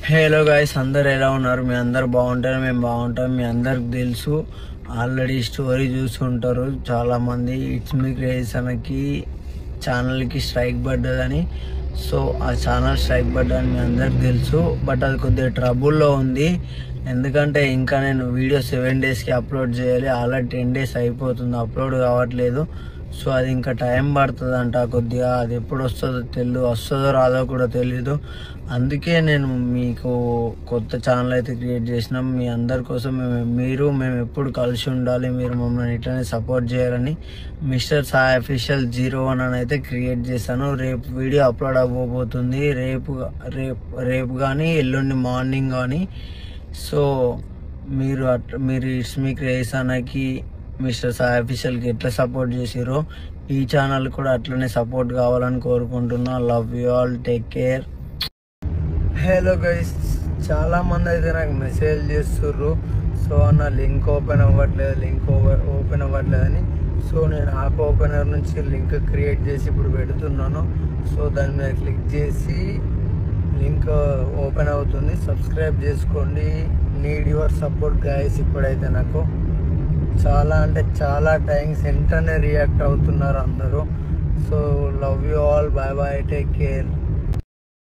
Hello guys, అందరు ఎలా ఉన్నారు? మీ అందరు బాగుంటారు, మేము బాగుంటాం. మీ అందరికి తెలుసు, ఆల్రెడీ స్టోరీ చూస్తుంటారు చాలామంది. ఇట్స్ మీ క్రియేషన్కి ఛానల్కి స్ట్రైక్ పడ్డదని. సో ఆ ఛానల్ స్ట్రైక్ పడ్డదని మీ అందరికి తెలుసు. బట్ అది కొద్దిగా ట్రబుల్లో ఉంది. ఎందుకంటే ఇంకా నేను వీడియో 7 డేస్కి అప్లోడ్ చేయాలి. ఆల్రెడీ 10 డేస్ అయిపోతుంది, అప్లోడ్ కావట్లేదు. సో అది ఇంకా టైం పడుతుందంట కొద్దిగా. అది ఎప్పుడు వస్తుందో రాదో కూడా తెలీదు. అందుకే నేను మీకు కొత్త ఛానల్ అయితే క్రియేట్ చేసినాం. మీ అందరి కోసం మేము ఎప్పుడు కలిసి ఉండాలి, మీరు మమ్మల్ని ఇట్లనే సపోర్ట్ చేయాలని మిస్టర్ సాయి అఫీషియల్ 01 అని అయితే క్రియేట్ చేశాను. రేపు వీడియో అప్లోడ్ అవ్వబోతుంది. రేపు కానీ ఎల్లుండి మార్నింగ్ కానీ. సో మీరు ఇట్స్ మీ క్రియేషన్కి మిస్టర్ సాయి అఫీషియల్కి ఎట్లా సపోర్ట్ చేసిరో ఈ ఛానల్ కూడా అట్లనే సపోర్ట్ కావాలని కోరుకుంటున్నా. Love you all, take care. Hello guys, చాలామంది అయితే నాకు మెసేజ్ చేస్తుర్రు. సో అన్న లింక్ ఓపెన్ అవ్వట్లేదని. సో నేను యాప్ ఓపెనర్ నుంచి లింక్ క్రియేట్ చేసి ఇప్పుడు పెడుతున్నాను. సో దాని మీద క్లిక్ చేసి లింక్ ఓపెన్ అవుతుంది. సబ్స్క్రైబ్ చేసుకోండి. Need your support guys. ఇప్పుడైతే నాకు చాలా థ్యాంక్స్. వెంటనే రియాక్ట్ అవుతున్నారు అందరూ. So love you all, bye bye, take care.